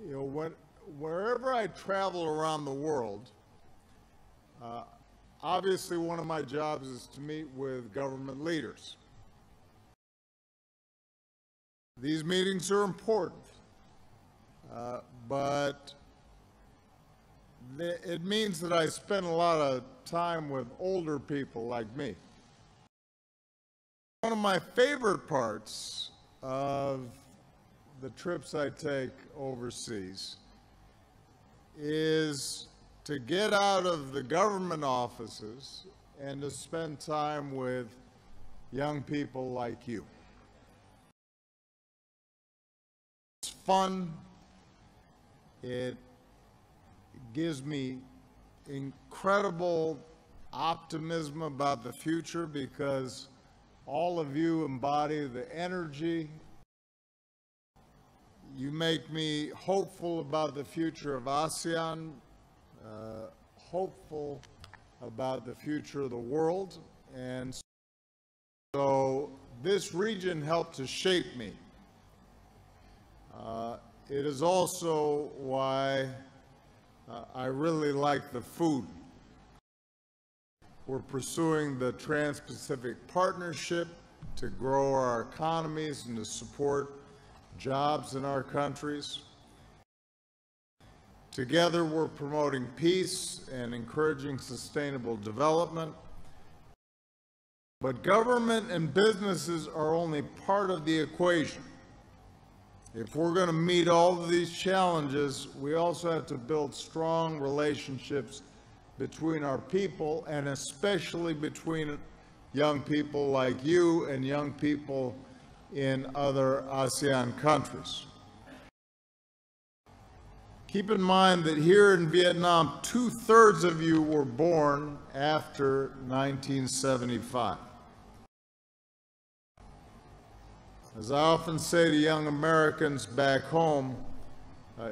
Wherever I travel around the world, obviously one of my jobs is to meet with government leaders. These meetings are important, but it means that I spend a lot of time with older people like me. One of my favorite parts of the trips I take overseas is to get out of the government offices and to spend time with young people like you. It's fun. It gives me incredible optimism about the future because all of you embody the energy. You make me hopeful about the future of ASEAN, hopeful about the future of the world, and so this region helped to shape me. It is also why I really like the food. We're pursuing the Trans-Pacific Partnership to grow our economies and to support jobs in our countries. Together, we're promoting peace and encouraging sustainable development. But government and businesses are only part of the equation. If we're going to meet all of these challenges, we also have to build strong relationships between our people, and especially between young people like you and young people in other ASEAN countries. Keep in mind that here in Vietnam, 2/3 of you were born after 1975. As I often say to young Americans back home,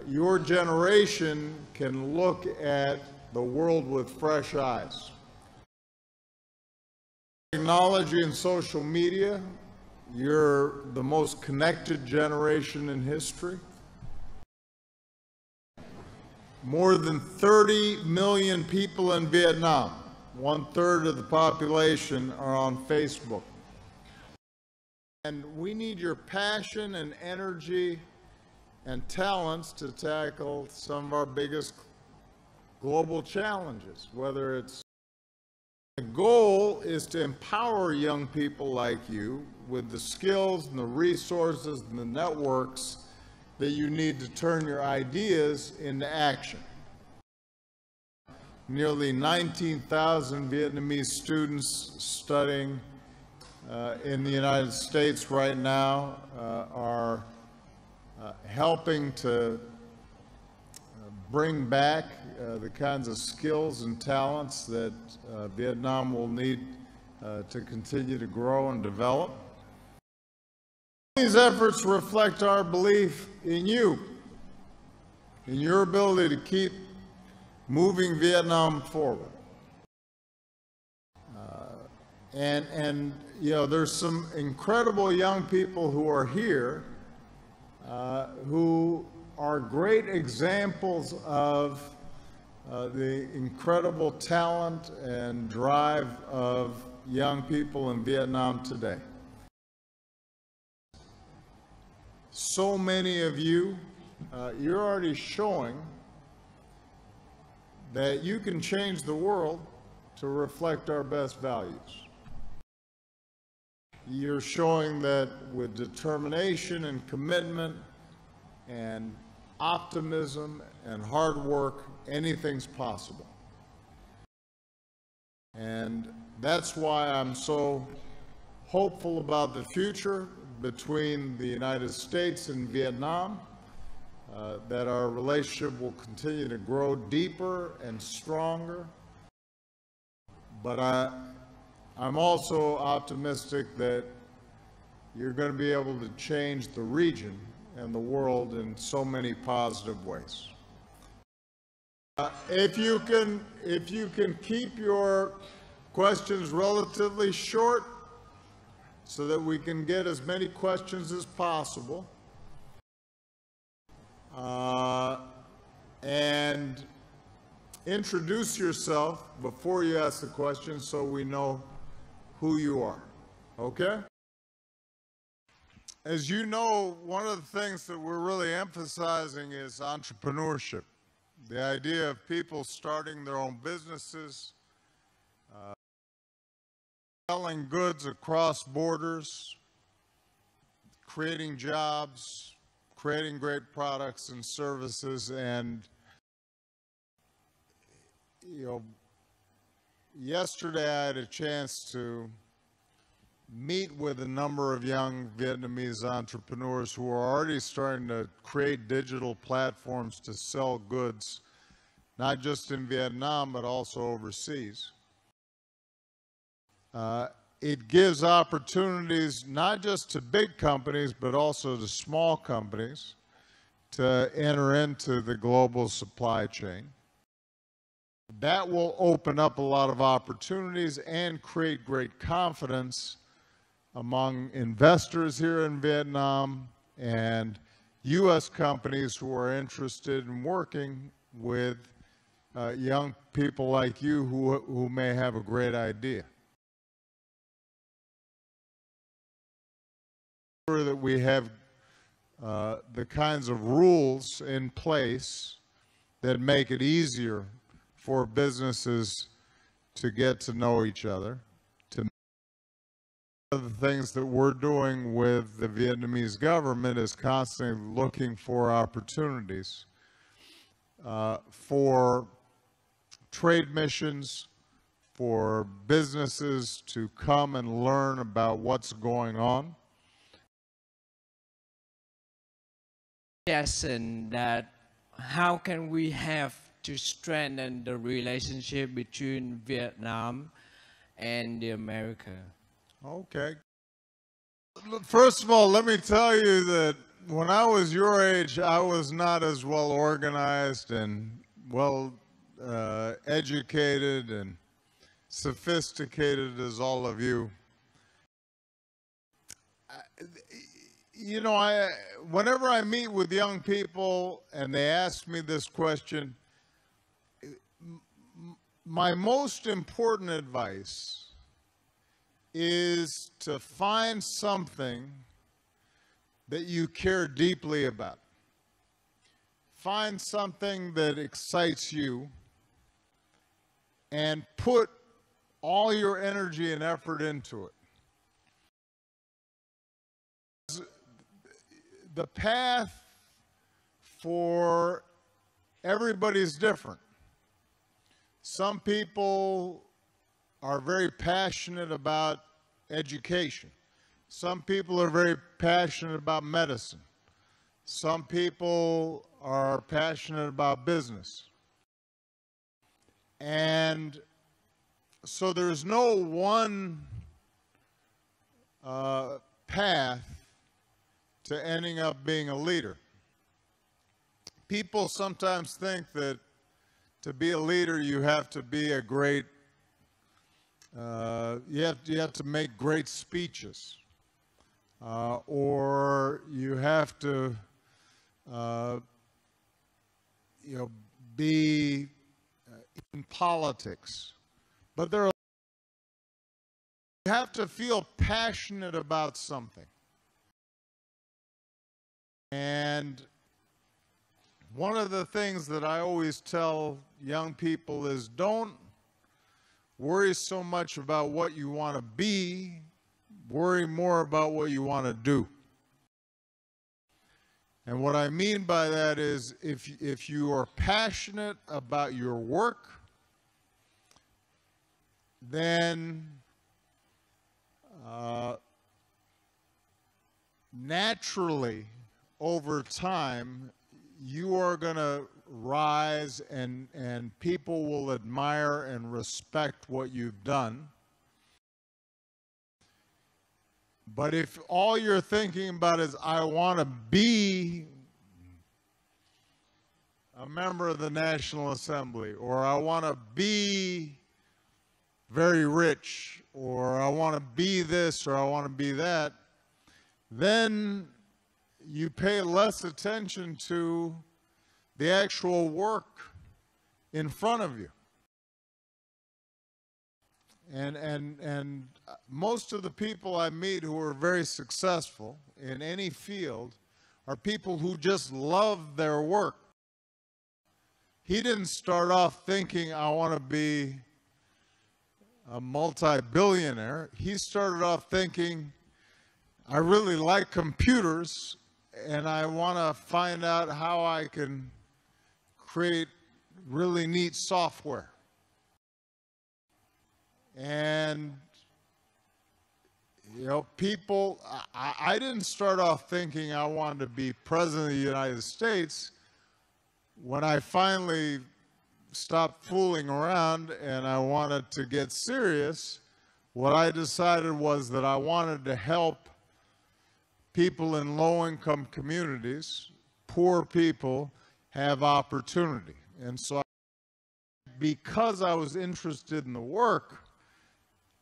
your generation can look at the world with fresh eyes. Technology and social media, you're the most connected generation in history. More than 30 million people in Vietnam, 1/3 of the population, are on Facebook. And we need your passion and energy and talents to tackle some of our biggest global challenges, whether it's the goal is to empower young people like you with the skills and the resources and the networks that you need to turn your ideas into action. Nearly 19,000 Vietnamese students studying in the United States right now are helping to bring back the kinds of skills and talents that Vietnam will need to continue to grow and develop. These efforts reflect our belief in you, in your ability to keep moving Vietnam forward. And you know, there's some incredible young people who are here who are great examples of the incredible talent and drive of young people in Vietnam today. So many of you, you're already showing that you can change the world to reflect our best values. You're showing that with determination and commitment and optimism and hard work, anything's possible. And that's why I'm so hopeful about the future between the United States and Vietnam, that our relationship will continue to grow deeper and stronger. But I'm also optimistic that you're going to be able to change the region and the world in so many positive ways. If you can keep your questions relatively short so that we can get as many questions as possible. and introduce yourself before you ask the question so we know who you are. Okay? As you know, one of the things that we're really emphasizing is entrepreneurship. The idea of people starting their own businesses, selling goods across borders, creating jobs, creating great products and services. And yesterday I had a chance to meet with a number of young Vietnamese entrepreneurs who are already starting to create digital platforms to sell goods, not just in Vietnam, but also overseas. It gives opportunities not just to big companies, but also to small companies to enter into the global supply chain. That will open up a lot of opportunities and create great confidence among investors here in Vietnam and U.S. companies who are interested in working with young people like you who may have a great idea. That we have the kinds of rules in place that make it easier for businesses to get to know each other. One of the things that we're doing with the Vietnamese government is constantly looking for opportunities for trade missions, for businesses to come and learn about what's going on. Suggestion that how can we have to strengthen the relationship between Vietnam and America? Okay. First of all, let me tell you that when I was your age, I was not as well organized and well educated and sophisticated as all of you. Whenever I meet with young people and they ask me this question, my most important advice is to find something that you care deeply about. Find something that excites you and put all your energy and effort into it. The path for everybody is different. Some people are very passionate about education. Some people are very passionate about medicine. Some people are passionate about business. And so there's no one path to ending up being a leader. People sometimes think that to be a leader you have to be a great you have to make great speeches, or you have to, be in politics. But you have to feel passionate about something. And one of the things that I always tell young people is don't worry so much about what you want to be, worry more about what you want to do. And what I mean by that is if you are passionate about your work, then naturally over time you are going to rise and people will admire and respect what you've done. But if all you're thinking about is, I want to be a member of the National Assembly, or I want to be very rich, or I want to be this, or I want to be that, then you pay less attention to the actual work in front of you. And most of the people I meet who are very successful in any field are people who just love their work. He didn't start off thinking, I want to be a multi-billionaire. He started off thinking, I really like computers and I want to find out how I can create really neat software. And, you know, people, I didn't start off thinking I wanted to be president of the United States. When I finally stopped fooling around and I wanted to get serious, what I decided was that I wanted to help people in low-income communities, poor people, have opportunity. And so because I was interested in the work,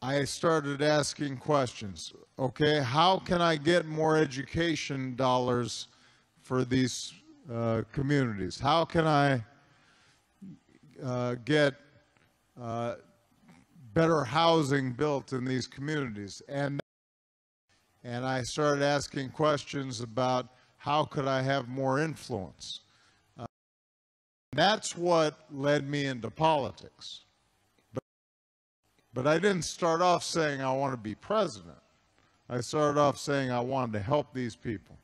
I started asking questions. Okay, how can I get more education dollars for these communities? How can I get better housing built in these communities? And I started asking questions about how could I have more influence? That's what led me into politics. But I didn't start off saying I want to be president. I started off saying I wanted to help these people.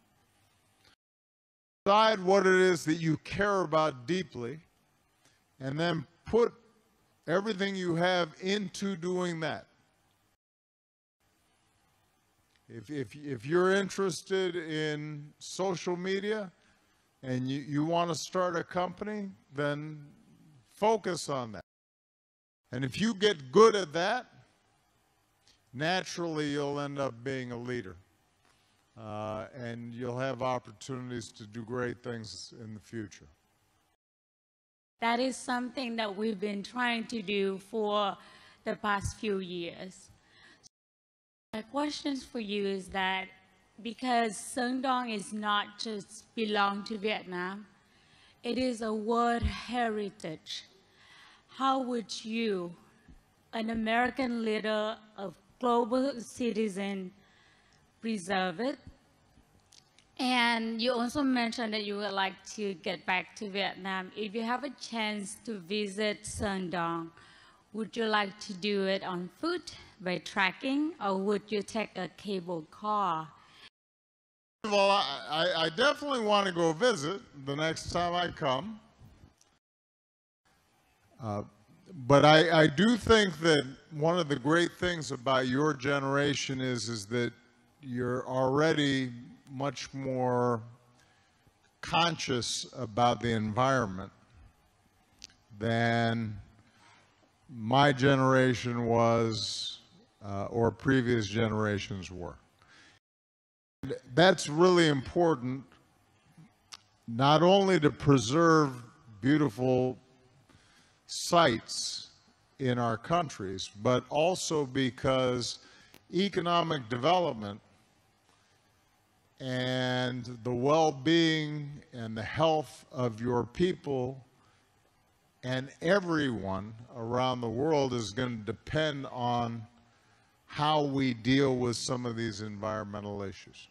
Decide what it is that you care about deeply, and then put everything you have into doing that. If you're interested in social media and you want to start a company, then focus on that. And if you get good at that, naturally you'll end up being a leader. And you'll have opportunities to do great things in the future. That is something that we've been trying to do for the past few years. My question for you is that because Sơn Đông is not just belong to Vietnam, it is a world heritage. How would you, an American leader, a global citizen, preserve it? And you also mentioned that you would like to get back to Vietnam. If you have a chance to visit Sơn Đông, would you like to do it on foot, by trekking, or would you take a cable car? Well, I definitely want to go visit the next time I come. But I do think that one of the great things about your generation is that you're already much more conscious about the environment than my generation was or previous generations were. That's really important, not only to preserve beautiful sites in our countries, but also because economic development and the well-being and the health of your people and everyone around the world is going to depend on how we deal with some of these environmental issues.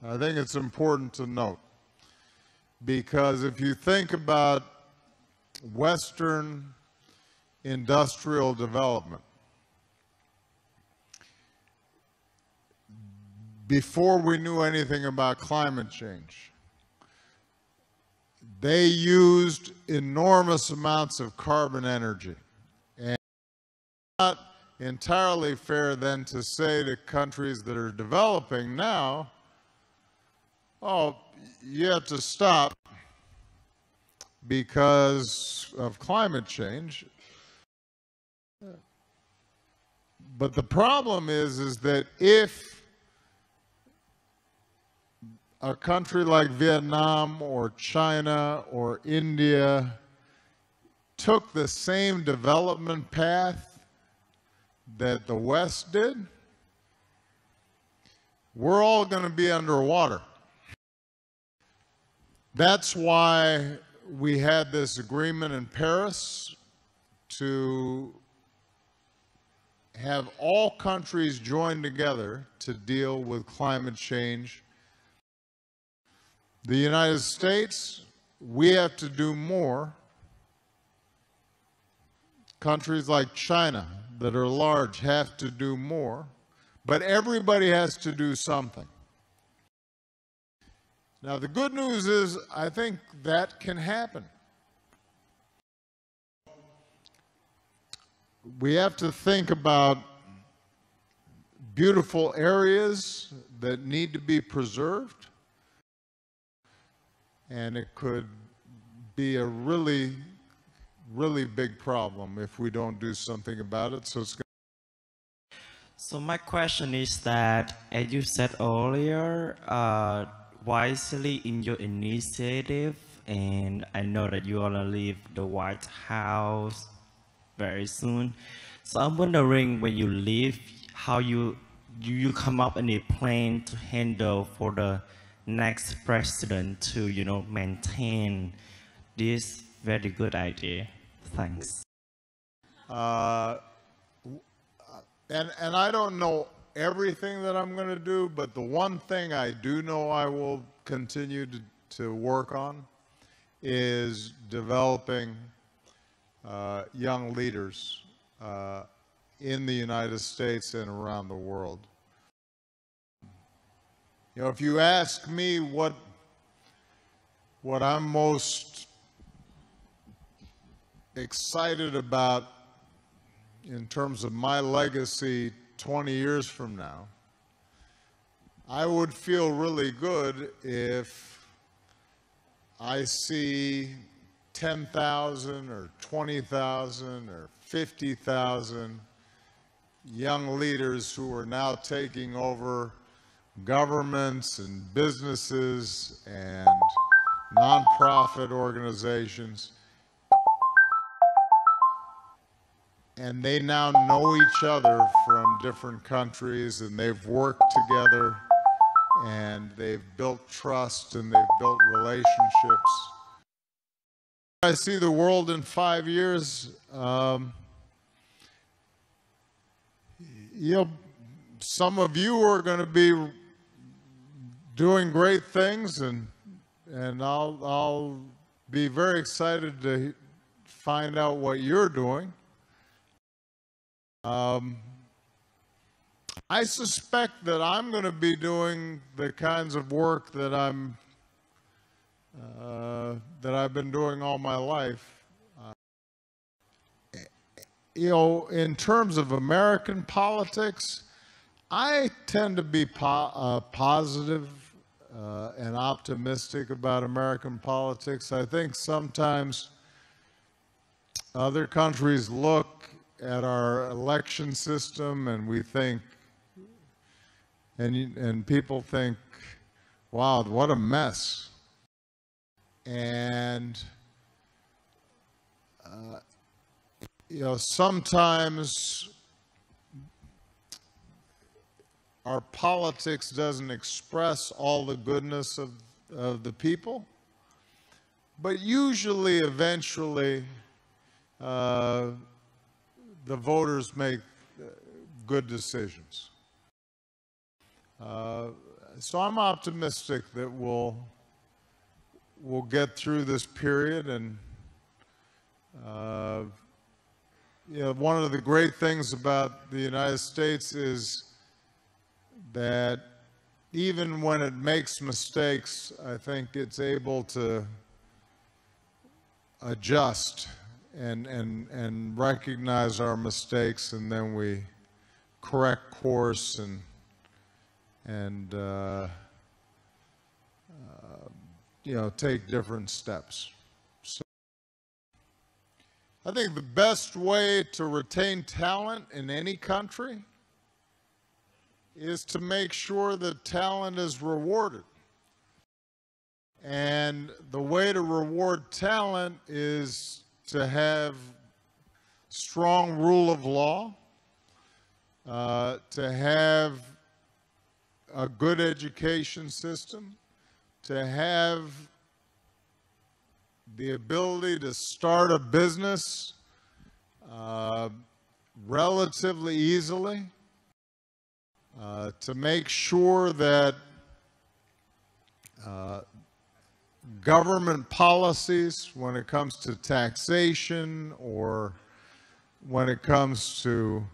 I think it's important to note, because if you think about Western industrial development, before we knew anything about climate change, they used enormous amounts of carbon energy. And it's not entirely fair then to say to countries that are developing now, oh, you have to stop because of climate change. But the problem is that if a country like Vietnam or China or India took the same development path that the West did, we're all going to be underwater. That's why we had this agreement in Paris to have all countries join together to deal with climate change. The United States, we have to do more. Countries like China that are large have to do more, but everybody has to do something. Now, the good news is I think that can happen. We have to think about beautiful areas that need to be preserved, and it could be a really, really big problem if we don't do something about it. So my question is that, as you said earlier, wisely in your initiative, and I know that you want to leave the White House very soon. So I'm wondering, when you leave, how do you come up with a plan to handle for the next president to, maintain this very good idea? Thanks. And I don't know everything that I'm going to do, but the one thing I do know I will continue to work on is developing young leaders in the United States and around the world. If you ask me what I'm most excited about in terms of my legacy 20 years from now, I would feel really good if I see 10,000 or 20,000 or 50,000 young leaders who are now taking over governments and businesses and nonprofit organizations, and they now know each other from different countries, and they've worked together, and they've built trust, and they've built relationships. I see the world in 5 years. Some of you are going to be doing great things, and I'll be very excited to find out what you're doing. I suspect that I'm going to be doing the kinds of work that I've been doing all my life. In terms of American politics, I tend to be positive and optimistic about American politics. I think sometimes other countries look at our election system and we think, and people think, wow, what a mess. And sometimes our politics doesn't express all the goodness of the people, but usually, eventually, the voters make good decisions. So I'm optimistic that we'll get through this period, and one of the great things about the United States is that even when it makes mistakes, I think it's able to adjust and recognize our mistakes, and then we correct course and take different steps. So I think the best way to retain talent in any country is to make sure that talent is rewarded. And the way to reward talent is to have strong rule of law, to have a good education system, to have the ability to start a business relatively easily, to make sure that government policies, when it comes to taxation or when it comes to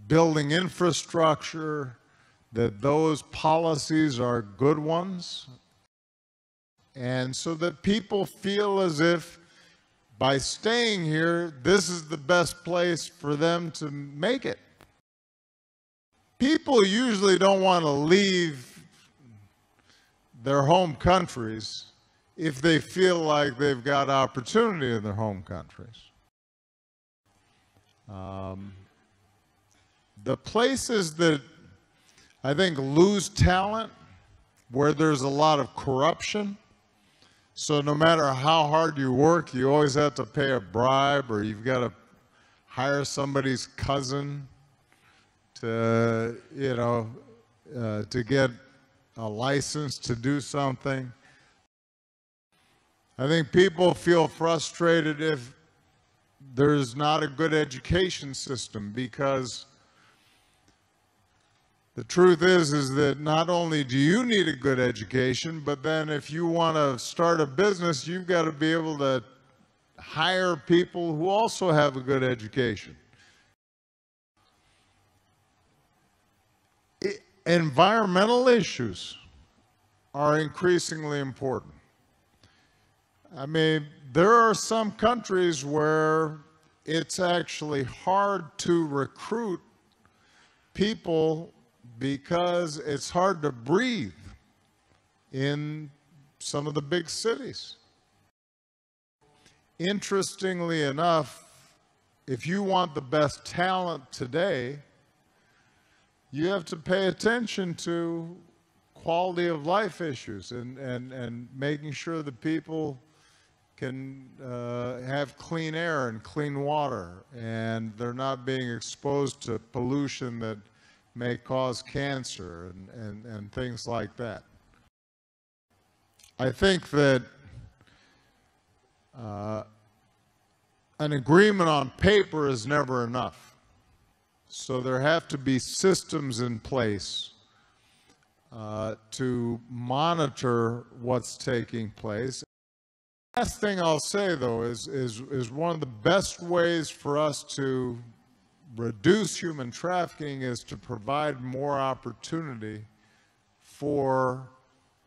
building infrastructure, that those policies are good ones, and so that people feel as if by staying here, this is the best place for them to make it. People usually don't want to leave their home countries if they feel like they've got opportunity in their home countries. The places that I think lose talent, where there's a lot of corruption, so no matter how hard you work, you always have to pay a bribe, or you've got to hire somebody's cousin to, to get a license to do something. I think people feel frustrated if there's not a good education system, because the truth is that not only do you need a good education, but then if you want to start a business, you've got to be able to hire people who also have a good education. Environmental issues are increasingly important. I mean, there are some countries where it's actually hard to recruit people because it's hard to breathe in some of the big cities. Interestingly enough, if you want the best talent today, you have to pay attention to quality of life issues and making sure that people can have clean air and clean water, and they're not being exposed to pollution that may cause cancer and things like that. I think that an agreement on paper is never enough. So there have to be systems in place to monitor what's taking place. Last thing I'll say, though, is one of the best ways for us to reduce human trafficking is to provide more opportunity for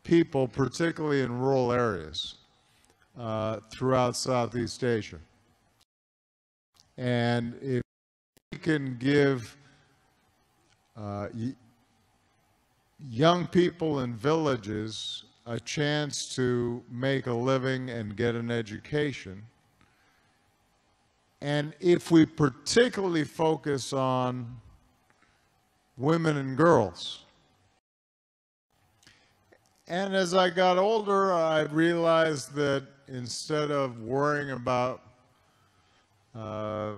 people, particularly in rural areas throughout Southeast Asia. And if we can give young people in villages a chance to make a living and get an education, and if we particularly focus on women and girls. And as I got older, I realized that instead of worrying about the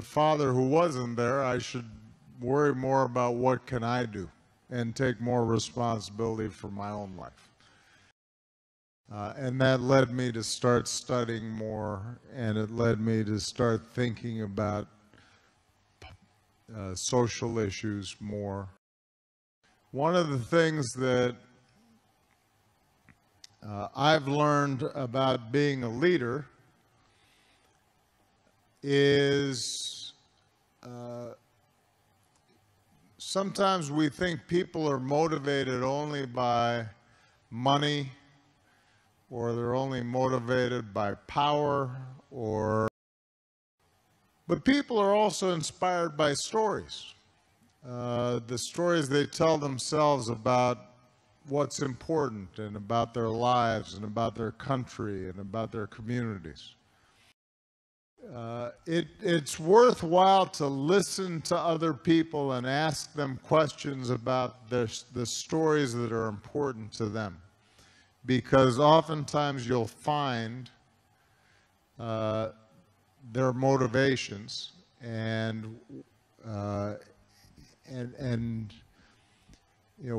father who wasn't there, I should worry more about what can I do and take more responsibility for my own life. And that led me to start studying more, and it led me to start thinking about social issues more. One of the things that I've learned about being a leader is sometimes we think people are motivated only by money, or they're only motivated by power, but people are also inspired by stories. The stories they tell themselves about what's important and about their lives and about their country and about their communities. It's worthwhile to listen to other people and ask them questions about the stories that are important to them, because oftentimes you'll find their motivations, And uh, and you know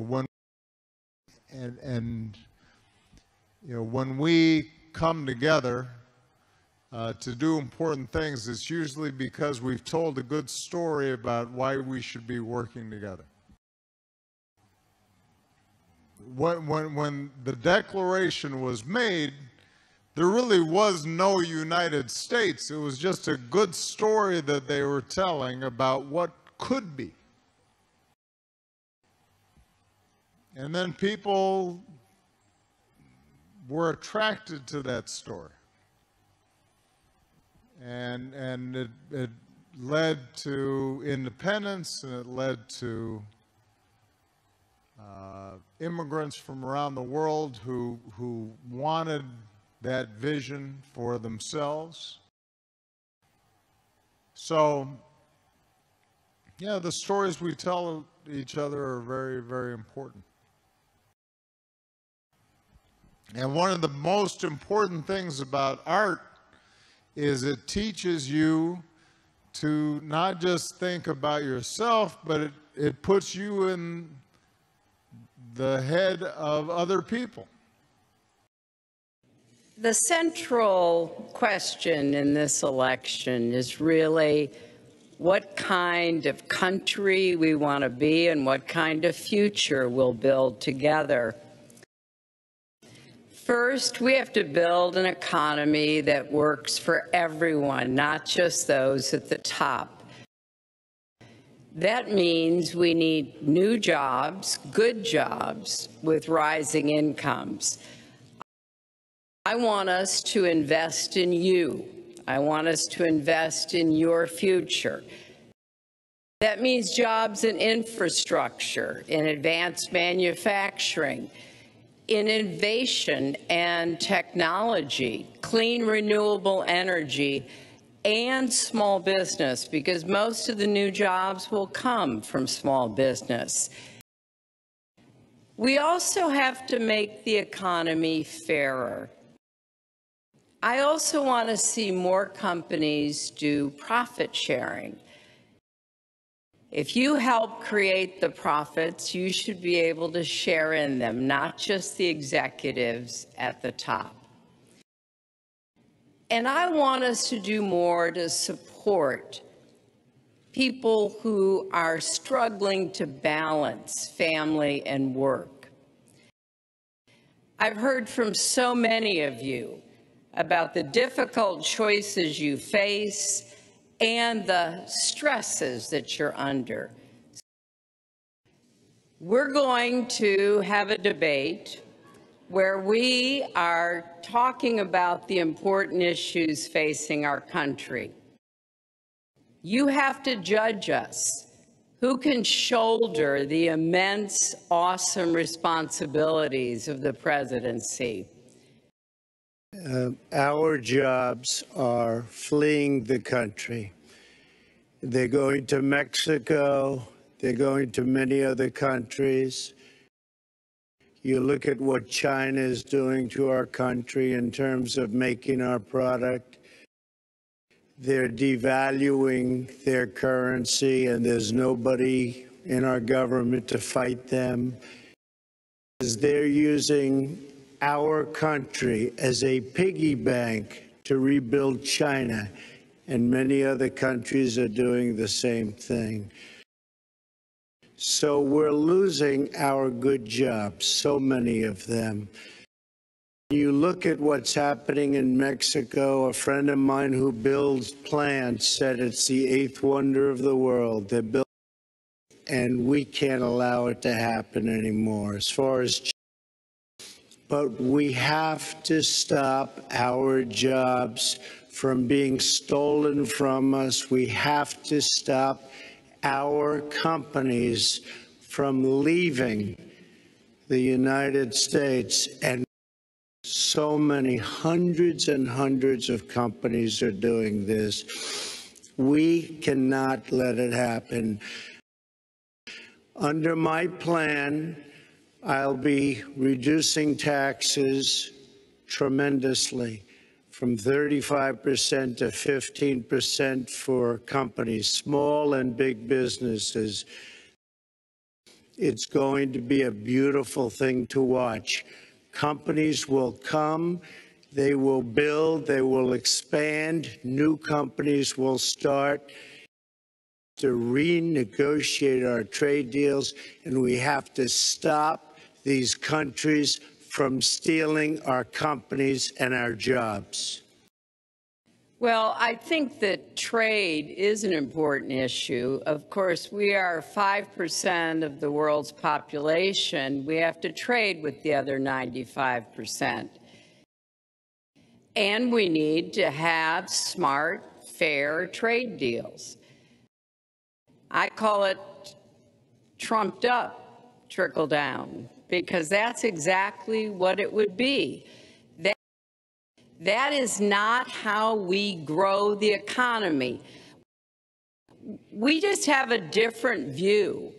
when we come together to do important things, it's usually because we've told a good story about why we should be working together. When the declaration was made, there really was no United States. It was just a good story that they were telling about what could be. And then people were attracted to that story. And it led to independence, and it led to immigrants from around the world who wanted that vision for themselves. So, yeah, the stories we tell each other are very, very important. And one of the most important things about art is it teaches you to not just think about yourself, but it puts you in the head of other people. The central question in this election is really what kind of country we want to be and what kind of future we'll build together. First, we have to build an economy that works for everyone, not just those at the top. That means we need new jobs, good jobs, with rising incomes. I want us to invest in you. I want us to invest in your future. That means jobs in infrastructure, in advanced manufacturing, in innovation and technology, clean renewable energy, and small business, because most of the new jobs will come from small business. We also have to make the economy fairer. I also want to see more companies do profit sharing. If you help create the profits, you should be able to share in them, not just the executives at the top. And I want us to do more to support people who are struggling to balance family and work. I've heard from so many of you about the difficult choices you face and the stresses that you're under. We're going to have a debate where we are talking about the important issues facing our country. You have to judge us. Who can shoulder the immense, awesome responsibilities of the presidency? Our jobs are fleeing the country. They're going to Mexico. They're going to many other countries. You look at what China is doing to our country in terms of making our product. They're devaluing their currency, and there's nobody in our government to fight them. They're using our country as a piggy bank to rebuild China, and many other countries are doing the same thing. So we're losing our good jobs, so many of them. You look at what's happening in Mexico. A friend of mine who builds plants said it's the eighth wonder of the world. They're built, and we can't allow it to happen anymore. As far as but we have to stop our jobs from being stolen from us. We have to stop our companies from leaving the United States. And so many, hundreds and hundreds of companies are doing this. We cannot let it happen. Under my plan, I'll be reducing taxes tremendously from 35% to 15% for companies, small and big businesses. It's going to be a beautiful thing to watch. Companies will come, they will build, they will expand, new companies will start to renegotiate our trade deals, and we have to stop these countries from stealing our companies and our jobs. Well, I think that trade is an important issue. Of course, we are 5% of the world's population. We have to trade with the other 95%. And we need to have smart, fair trade deals. I call it trumped up trickle down, because that's exactly what it would be. That is not how we grow the economy. We just have a different view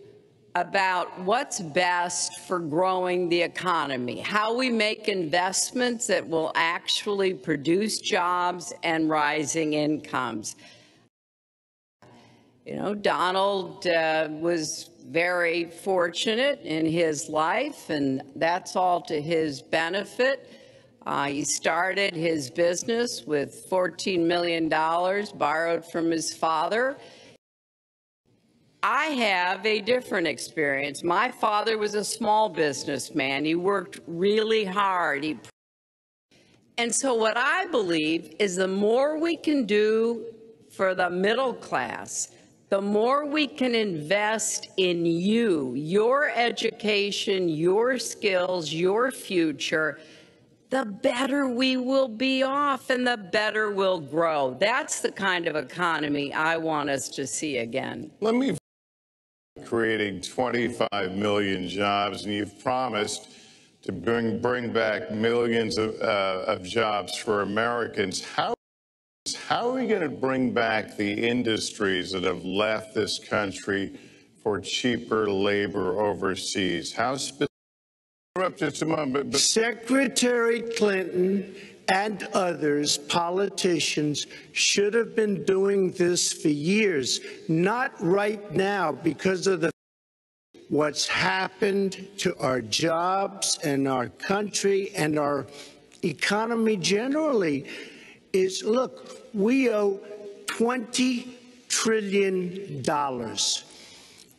about what's best for growing the economy, how we make investments that will actually produce jobs and rising incomes. You know, Donald was very fortunate in his life, and that's all to his benefit. He started his business with $14 million borrowed from his father. I have a different experience. My father was a small businessman. He worked really hard. And so what I believe is the more we can do for the middle class, the more we can invest in you, your education, your skills, your future, the better we will be off and the better we'll grow. That's the kind of economy I want us to see again. Let me creating 25 million jobs, and you've promised to bring back millions of jobs for Americans. How are we going to bring back the industries that have left this country for cheaper labor overseas? How specific? Secretary Clinton and others, politicians, should have been doing this for years, not right now because of what's happened to our jobs and our country and our economy generally. Is, look, we owe $20 trillion.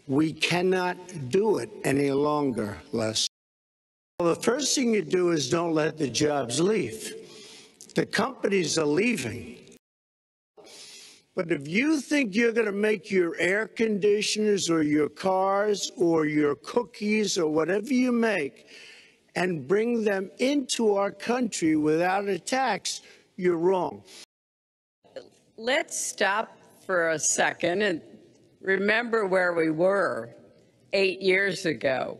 We cannot do it any longer, Les. Well, the first thing you do is don't let the jobs leave. The companies are leaving. But if you think you're going to make your air conditioners or your cars or your cookies or whatever you make and bring them into our country without a tax, you're wrong. Let's stop for a second and remember where we were 8 years ago.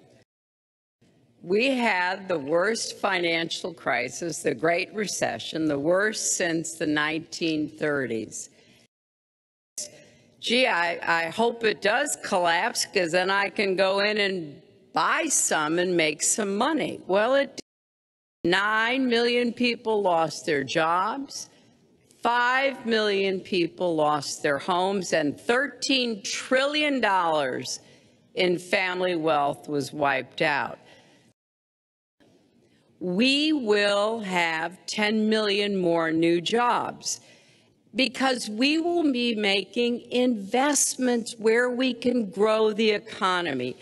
We had the worst financial crisis, the Great Recession, the worst since the 1930s. Gee, I hope it does collapse, because then I can go in and buy some and make some money. Well, it did. 9 million people lost their jobs, 5 million people lost their homes, and $13 trillion in family wealth was wiped out. We will have 10 million more new jobs because we will be making investments where we can grow the economy.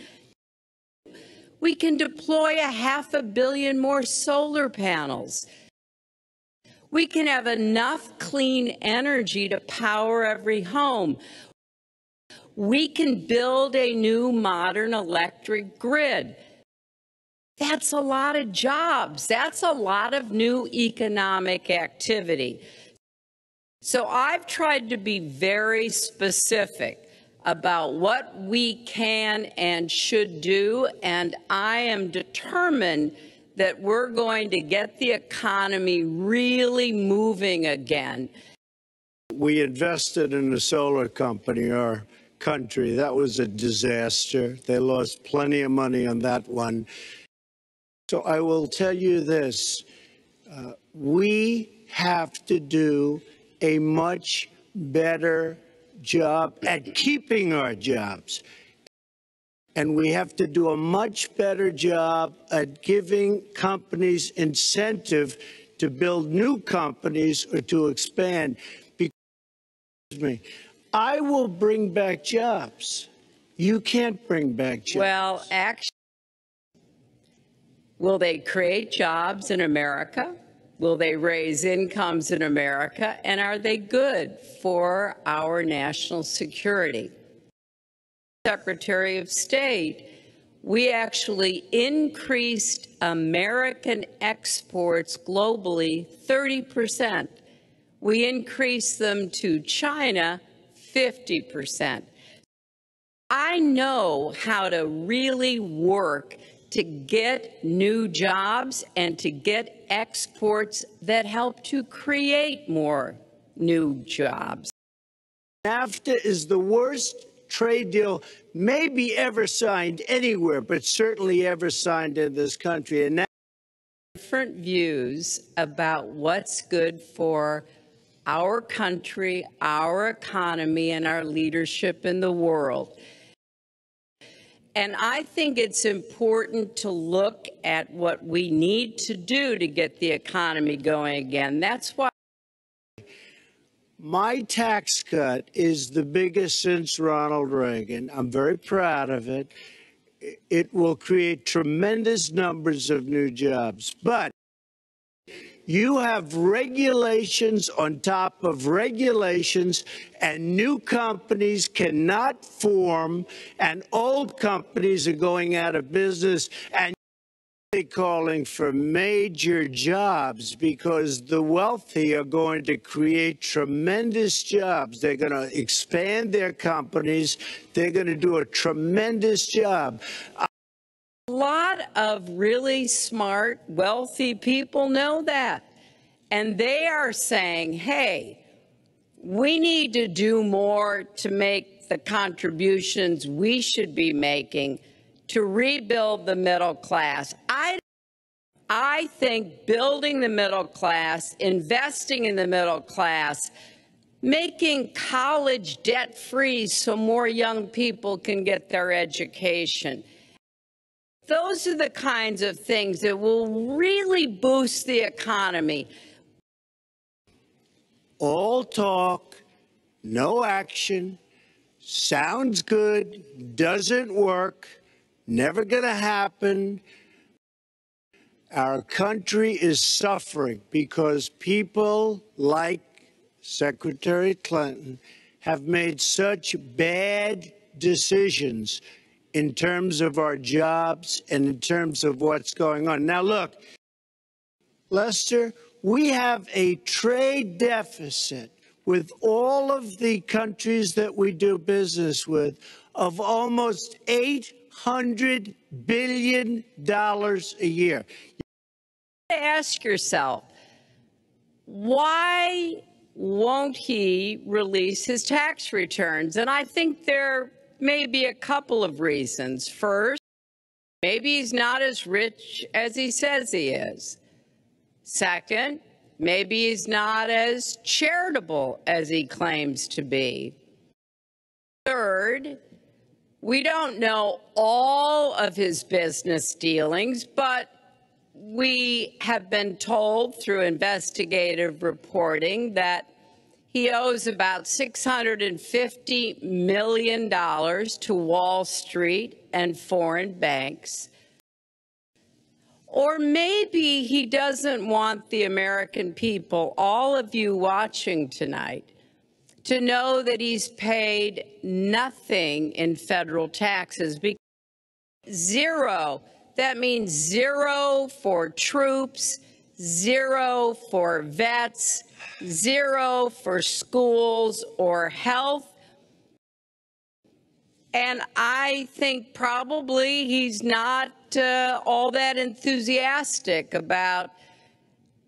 We can deploy 500 million more solar panels. We can have enough clean energy to power every home. We can build a new modern electric grid. That's a lot of jobs. That's a lot of new economic activity. So I've tried to be very specific about what we can and should do, and I am determined that we're going to get the economy really moving again. We invested in a solar company, our country. That was a disaster. They lost plenty of money on that one. So I will tell you this, we have to do a much better job at keeping our jobs. And we have to do a much better job at giving companies incentive to build new companies or to expand. Because I will bring back jobs. You can't bring back jobs. Well, actually, will they create jobs in America? Will they raise incomes in America? And are they good for our national security? Secretary of State, we actually increased American exports globally 30%. We increased them to China 50%. I know how to really work to get new jobs and to get exports that help to create more new jobs. NAFTA is the worst trade deal maybe ever signed anywhere, but certainly ever signed in this country. And Different views about what's good for our country, our economy, and our leadership in the world. And I think it's important to look at what we need to do to get the economy going again. That's why my tax cut is the biggest since Ronald Reagan. I'm very proud of it. It will create tremendous numbers of new jobs. But you have regulations on top of regulations, and new companies cannot form, and old companies are going out of business, and they're calling for major jobs because the wealthy are going to create tremendous jobs. They're going to expand their companies. They're going to do a tremendous job. a lot of really smart, wealthy people know that. And they are saying, hey, we need to do more to make the contributions we should be making to rebuild the middle class. I think building the middle class, investing in the middle class, making college debt-free so more young people can get their education. Those are the kinds of things that will really boost the economy. All talk, no action, sounds good, doesn't work, never going to happen. Our country is suffering because people like Secretary Clinton have made such bad decisions in terms of our jobs and in terms of what's going on. Now, look, Lester, we have a trade deficit with all of the countries that we do business with of almost $800 billion a year. Ask yourself, why won't he release his tax returns? And I think there may be a couple of reasons. First, maybe he's not as rich as he says he is. Second, maybe he's not as charitable as he claims to be. Third, we don't know all of his business dealings, but we have been told through investigative reporting that he owes about $650 million to Wall Street and foreign banks. Or maybe he doesn't want the American people, all of you watching tonight, to know that he's paid nothing in federal taxes. Zero. That means zero for troops, zero for vets, zero for schools or health. And I think probably he's not all that enthusiastic about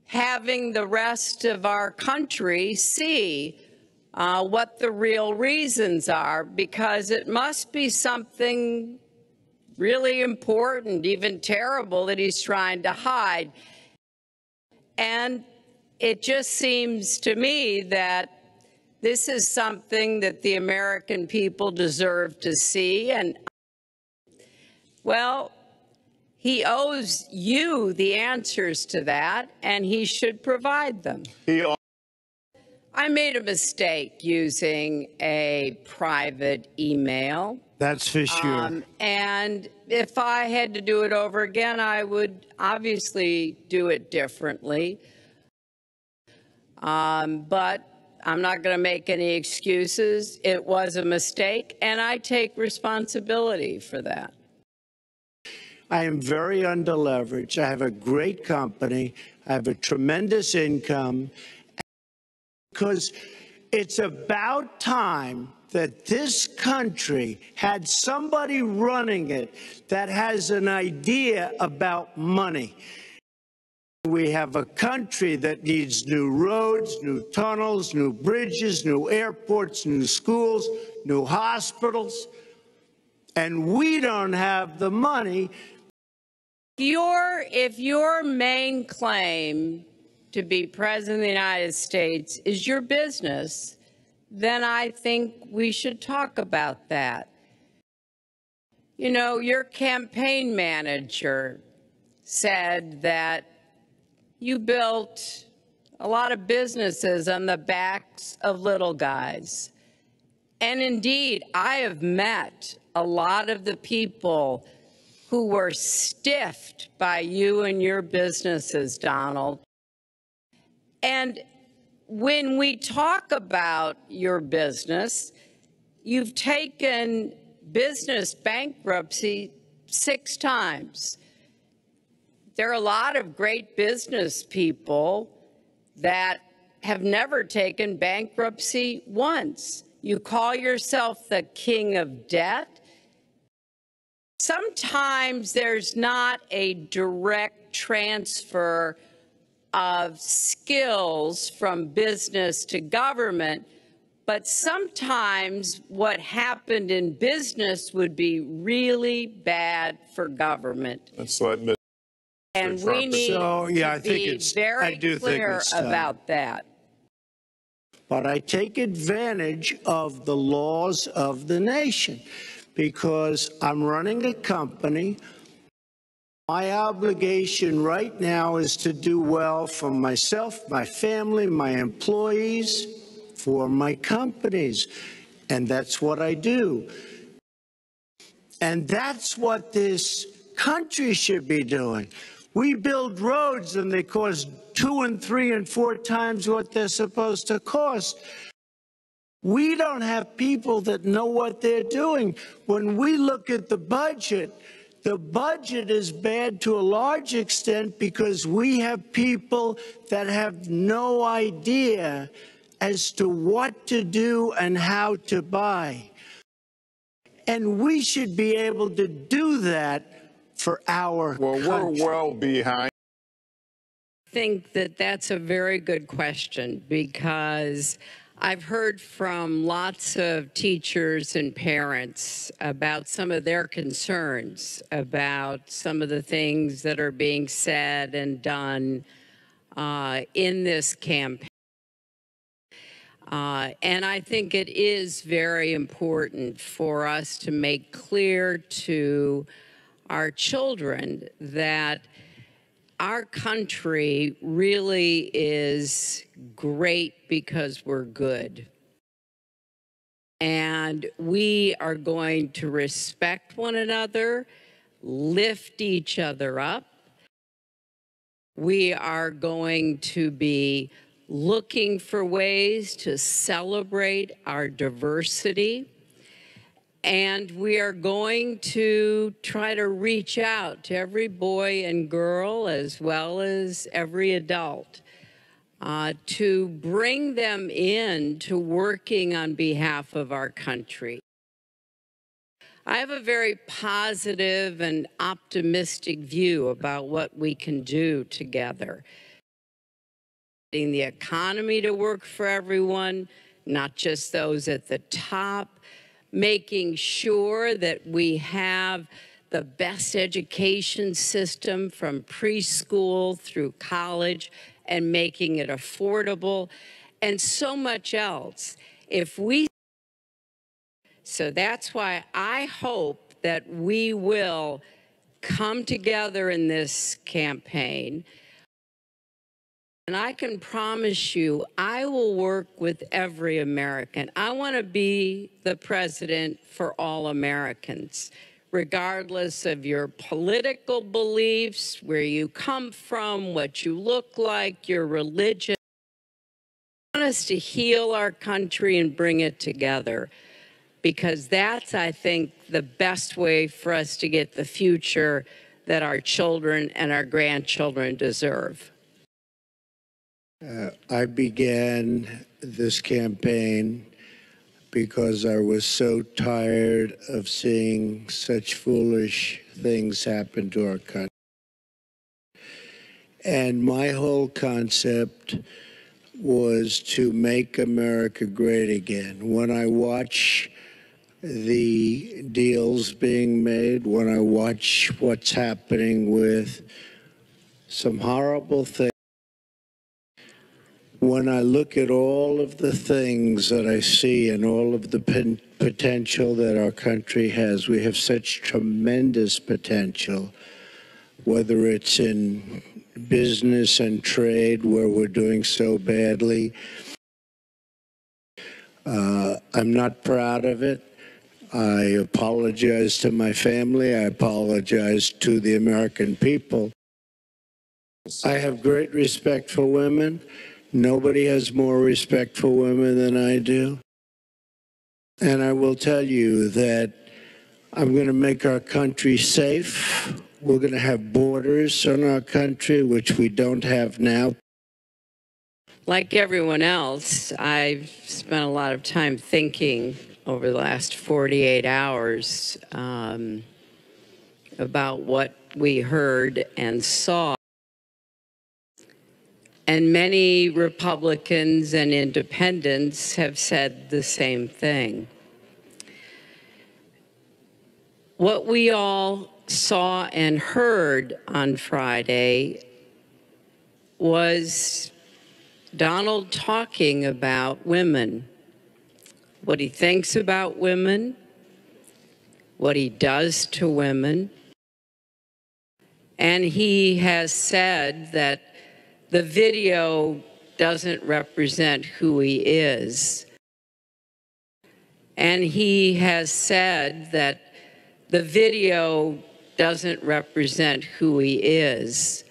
having the rest of our country see what the real reasons are, because it must be something really important, even terrible, that he's trying to hide. And it just seems to me that this is something that the American people deserve to see. And, well, he owes you the answers to that, and he should provide them. I made a mistake using a private email. That's for sure. And if I had to do it over again, I would obviously do it differently. But I'm not going to make any excuses. It was a mistake, and I take responsibility for that. I am very underleveraged. I have a great company. I have a tremendous income. Because it's about time that this country had somebody running it that has an idea about money. We have a country that needs new roads, new tunnels, new bridges, new airports, new schools, new hospitals, and we don't have the money. If your main claim to be president of the United States is your business, then I think we should talk about that. You know, your campaign manager said that you built a lot of businesses on the backs of little guys. And indeed, I have met a lot of the people who were stiffed by you and your businesses, Donald. And when we talk about your business, you've taken business bankruptcy 6 times. There are a lot of great business people that have never taken bankruptcy once. You call yourself the king of debt. Sometimes there's not a direct transfer of skills from business to government, but sometimes what happened in business would be really bad for government. Let's let Ms. And we need So, yeah, I to think be it's- very I do think clear it's time. about that. But I take advantage of the laws of the nation because I'm running a company. My obligation right now is to do well for myself, my family, my employees, for my companies. And that's what I do. And that's what this country should be doing. We build roads and they cost 2 and 3 and 4 times what they're supposed to cost. We don't have people that know what they're doing. When we look at the budget is bad to a large extent because we have people that have no idea as to what to do and how to buy. And we should be able to do that for our country. Well, we're well behind. I think that that's a very good question because I've heard from lots of teachers and parents about some of their concerns about some of the things that are being said and done in this campaign. And I think it is very important for us to make clear to our children that our country really is great because we're good. And we are going to respect one another, lift each other up. We are going to be looking for ways to celebrate our diversity. And we are going to try to reach out to every boy and girl as well as every adult to bring them in to working on behalf of our country. I have a very positive and optimistic view about what we can do together. Getting the economy to work for everyone, not just those at the top, making sure that we have the best education system from preschool through college and making it affordable and so much else. So that's why I hope that we will come together in this campaign. And I can promise you, I will work with every American. I want to be the president for all Americans, regardless of your political beliefs, where you come from, what you look like, your religion. I want us to heal our country and bring it together, because that's, I think, the best way for us to get the future that our children and our grandchildren deserve. I began this campaign because I was so tired of seeing such foolish things happen to our country. And my whole concept was to make America great again. When I watch the deals being made, when I watch what's happening with some horrible things, when I look at all of the things that I see and all of the potential that our country has, we have such tremendous potential, whether it's in business and trade, where we're doing so badly. I'm not proud of it. I apologize to my family. I apologize to the American people. I have great respect for women. Nobody has more respect for women than I do. And I will tell you that I'm going to make our country safe. We're going to have borders on our country, which we don't have now. Like everyone else, I've spent a lot of time thinking over the last 48 hours about what we heard and saw. And many Republicans and independents have said the same thing. What we all saw and heard on Friday was Donald talking about women, what he thinks about women, what he does to women. And he has said that the video doesn't represent who he is. And he has said that the video doesn't represent who he is.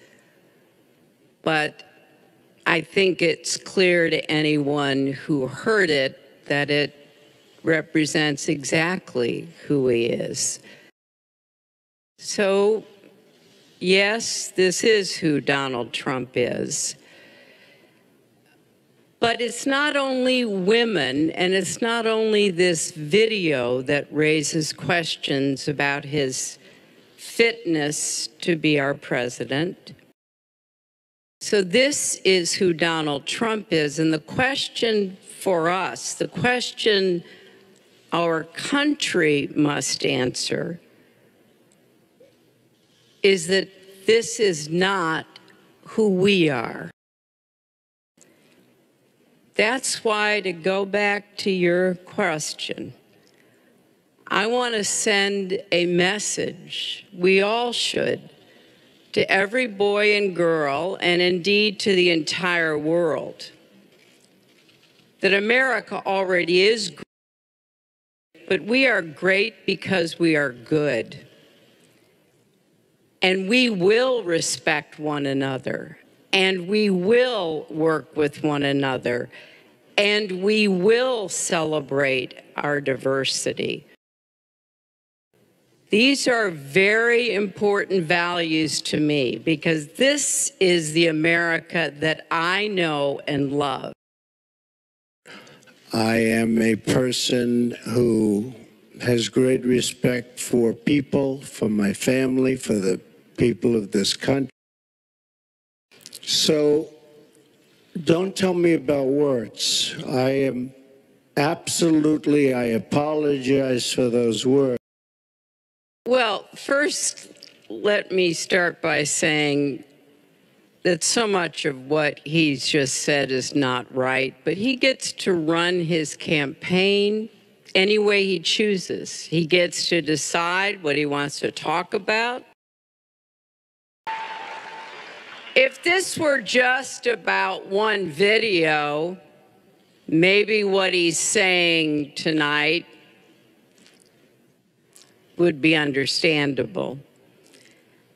But I think it's clear to anyone who heard it that it represents exactly who he is. So, yes, this is who Donald Trump is. But it's not only women, and it's not only this video that raises questions about his fitness to be our president. So this is who Donald Trump is, and the question for us, the question our country must answer, is that this is not who we are. That's why, to go back to your question, I want to send a message, we all should, to every boy and girl, and indeed to the entire world, that America already is great, but we are great because we are good. And we will respect one another, and we will work with one another, and we will celebrate our diversity. These are very important values to me, because this is the America that I know and love. I am a person who has great respect for people, for my family, for the people of this country. So don't tell me about words. I apologize for those words. Well, first, let me start by saying that so much of what he's just said is not right, but he gets to run his campaign any way he chooses. He gets to decide what he wants to talk about. If this were just about one video, maybe what he's saying tonight would be understandable.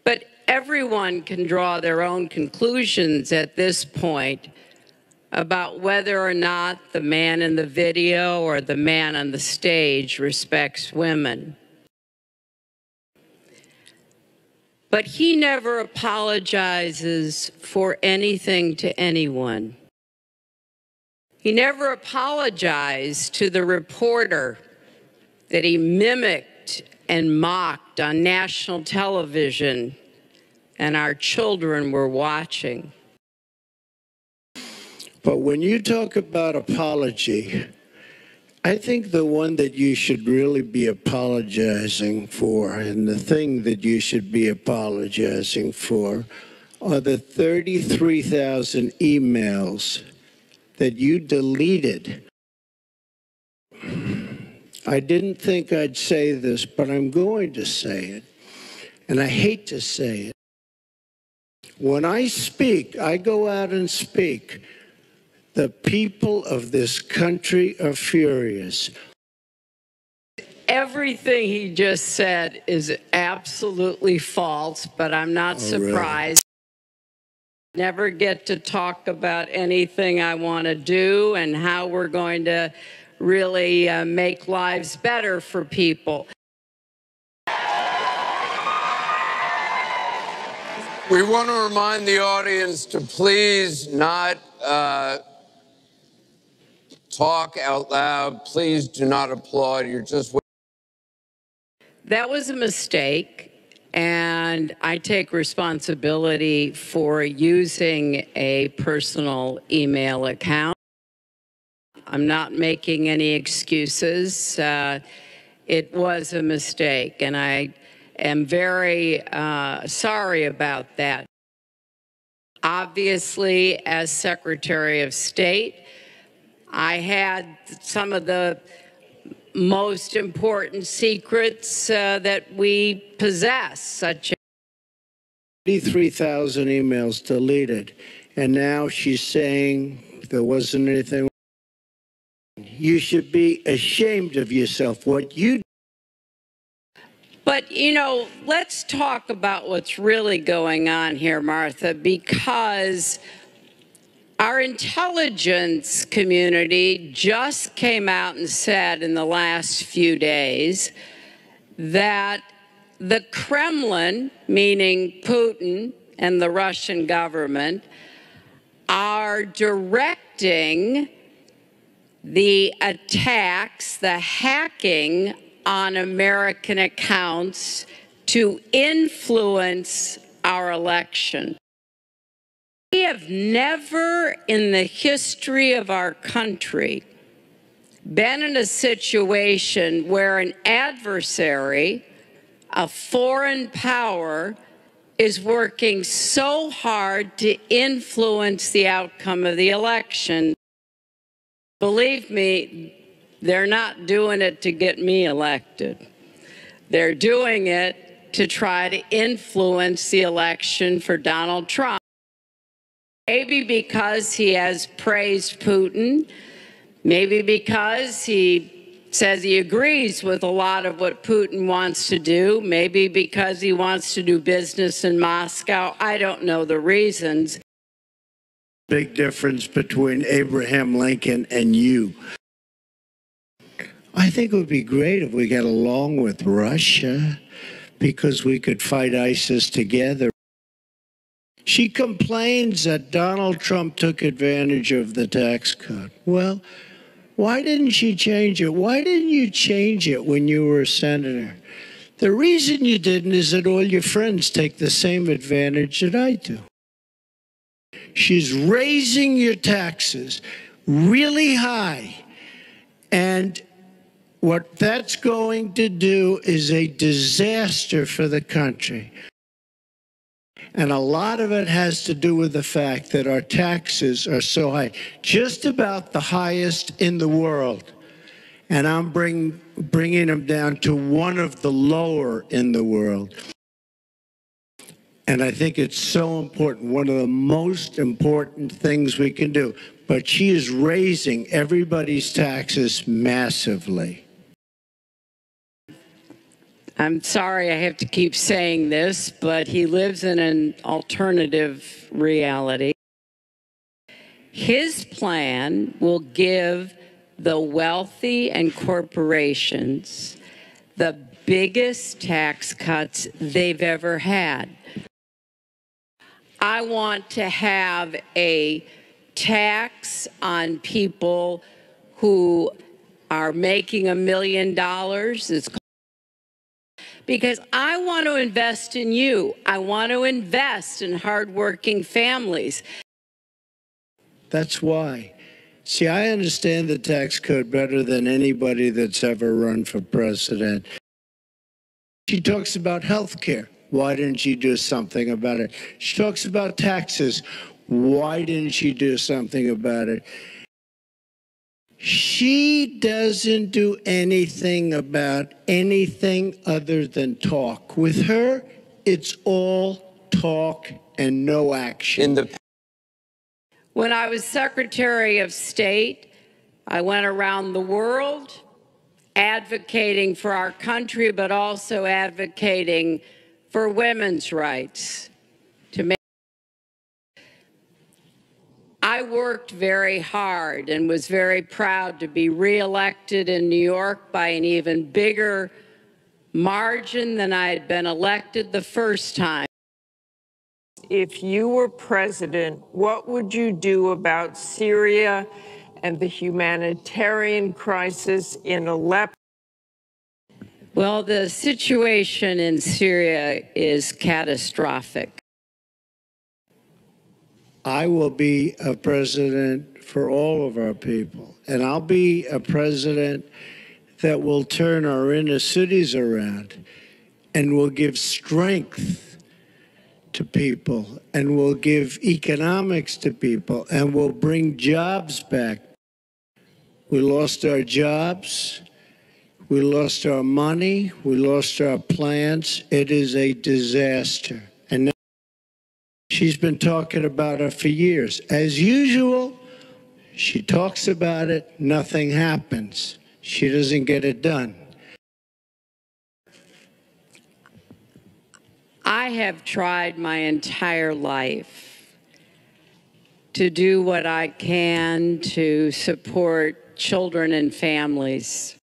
But everyone can draw their own conclusions at this point about whether or not the man in the video or the man on the stage respects women. But he never apologizes for anything to anyone. He never apologized to the reporter that he mimicked and mocked on national television, and our children were watching. But when you talk about apology, I think the one that you should really be apologizing for, and the thing that you should be apologizing for, are the 33,000 emails that you deleted. I didn't think I'd say this, but I'm going to say it, and I hate to say it. When I speak, I go out and speak. The people of this country are furious. Everything he just said is absolutely false, but I'm not surprised. Really? Never get to talk about anything I want to do and how we're going to really make lives better for people. We want to remind the audience to please not talk out loud. Please do not applaud. You're just... That was a mistake, and I take responsibility for using a personal email account. I'm not making any excuses. It was a mistake, and I am very sorry about that. Obviously, as Secretary of State, I had some of the most important secrets that we possess, such as 33,000 emails deleted, and now she's saying there wasn't anything. You should be ashamed of yourself, what you did. But, you know, let's talk about what's really going on here, Martha, because our intelligence community just came out and said in the last few days that the Kremlin, meaning Putin and the Russian government, are directing the attacks, the hacking on American accounts to influence our election. We have never in the history of our country been in a situation where an adversary, a foreign power, is working so hard to influence the outcome of the election. Believe me, they're not doing it to get me elected. They're doing it to try to influence the election for Donald Trump. Maybe because he has praised Putin, maybe because he says he agrees with a lot of what Putin wants to do, maybe because he wants to do business in Moscow. I don't know the reasons. Big difference between Abraham Lincoln and you. I think it would be great if we got along with Russia because we could fight ISIS together. She complains that Donald Trump took advantage of the tax cut. Well, why didn't she change it? Why didn't you change it when you were a senator? The reason you didn't is that all your friends take the same advantage that I do. She's raising your taxes really high, and what that's going to do is a disaster for the country. And a lot of it has to do with the fact that our taxes are so high, just about the highest in the world. And I'm bringing them down to one of the lower in the world. And I think it's so important, one of the most important things we can do. But she is raising everybody's taxes massively. I'm sorry I have to keep saying this, but he lives in an alternative reality. His plan will give the wealthy and corporations the biggest tax cuts they've ever had. I want to have a tax on people who are making $1 million. Because I want to invest in you. I want to invest in hardworking families. That's why. See, I understand the tax code better than anybody that's ever run for president. She talks about health care. Why didn't she do something about it? She talks about taxes. Why didn't she do something about it? She doesn't do anything about anything other than talk. With her, it's all talk and no action. When I was Secretary of State, I went around the world advocating for our country, but also advocating for women's rights. I worked very hard and was very proud to be reelected in New York by an even bigger margin than I had been elected the first time. If you were president, what would you do about Syria and the humanitarian crisis in Aleppo? Well, the situation in Syria is catastrophic. I will be a president for all of our people, and I'll be a president that will turn our inner cities around and will give strength to people and will give economics to people and will bring jobs back. We lost our jobs. We lost our money. We lost our plants. It is a disaster. And now she's been talking about it for years. As usual, she talks about it, nothing happens. She doesn't get it done. I have tried my entire life to do what I can to support children and families.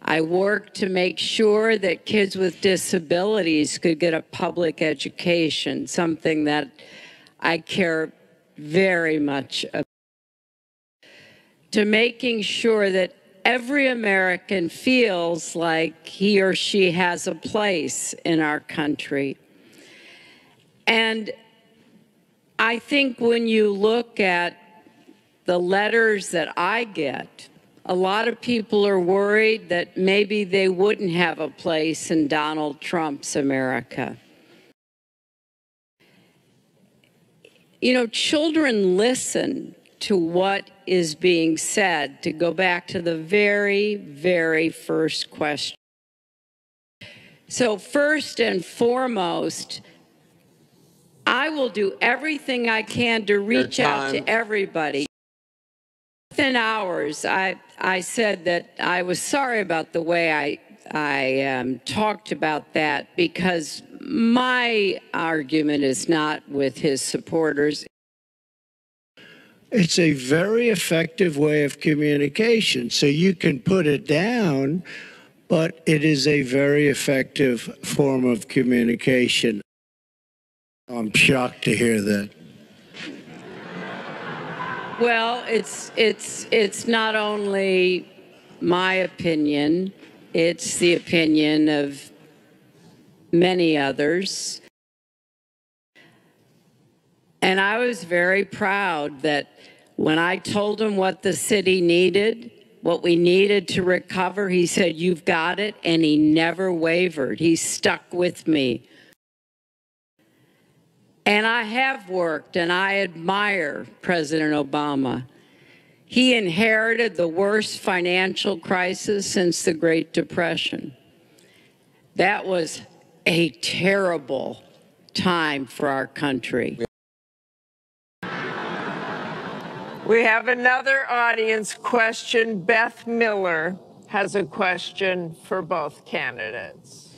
I worked to make sure that kids with disabilities could get a public education, something that I care very much about. To making sure that every American feels like he or she has a place in our country. And I think when you look at the letters that I get, a lot of people are worried that maybe they wouldn't have a place in Donald Trump's America. You know, children listen to what is being said, to go back to the very, very first question. So first and foremost, I will do everything I can to reach out to everybody. Within hours, I said that I was sorry about the way I talked about that, because my argument is not with his supporters. It's a very effective way of communication. So you can put it down, but it is a very effective form of communication. I'm shocked to hear that. Well, it's not only my opinion, it's the opinion of many others. And I was very proud that when I told him what the city needed, what we needed to recover, he said, "You've got it," and he never wavered. He stuck with me. And I have worked, and I admire President Obama. He inherited the worst financial crisis since the Great Depression. That was a terrible time for our country. We have another audience question. Beth Miller has a question for both candidates.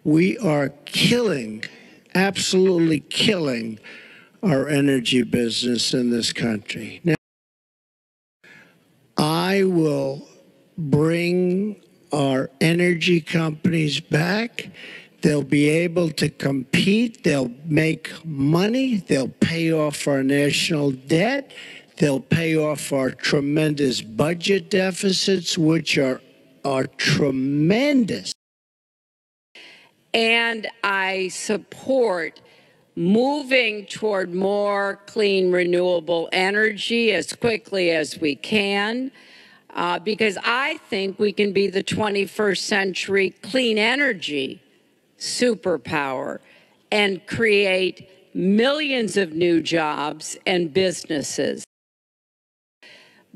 We are killing, absolutely killing our energy business in this country. Now, I will bring our energy companies back. They'll be able to compete. They'll make money. They'll pay off our national debt. They'll pay off our tremendous budget deficits, which are tremendous. And I support moving toward more clean, renewable energy as quickly as we can, because I think we can be the 21st century clean energy superpower and create millions of new jobs and businesses.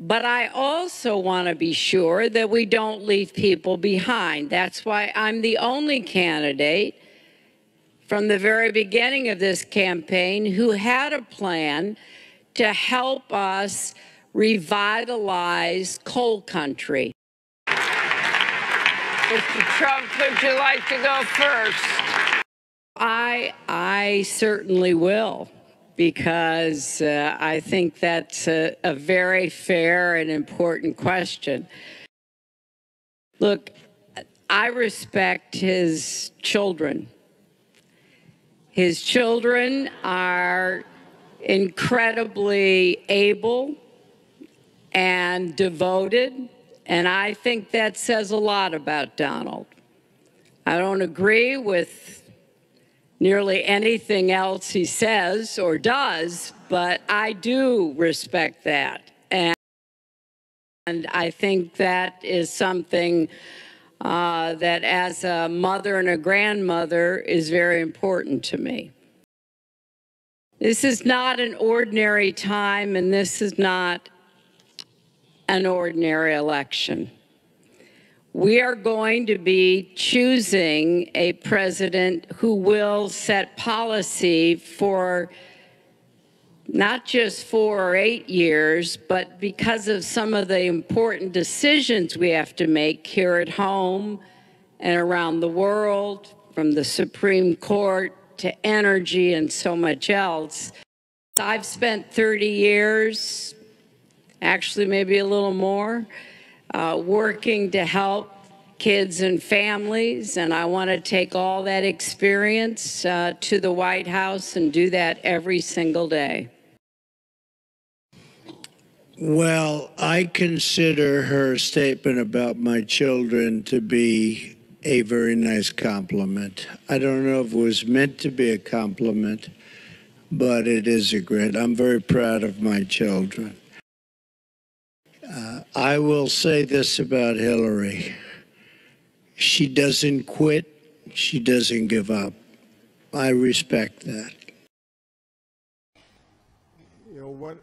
But I also want to be sure that we don't leave people behind. That's why I'm the only candidate from the very beginning of this campaign who had a plan to help us revitalize coal country. Mr. Trump, would you like to go first? I certainly will, because I think that's a very fair and important question. Look, I respect his children. His children are incredibly able and devoted, and I think that says a lot about Donald. I don't agree with nearly anything else he says or does, but I do respect that. And I think that is something that as a mother and a grandmother is very important to me. This is not an ordinary time, and this is not an ordinary election. We are going to be choosing a president who will set policy for not just 4 or 8 years, but because of some of the important decisions we have to make here at home and around the world, from the Supreme Court to energy and so much else. I've spent 30 years, actually maybe a little more, working to help kids and families, and I want to take all that experience to the White House and do that every single day. Well, I consider her statement about my children to be a very nice compliment. I don't know if it was meant to be a compliment, but it is a great. I'm very proud of my children. I will say this about Hillary. She doesn't quit. She doesn't give up. I respect that. You know,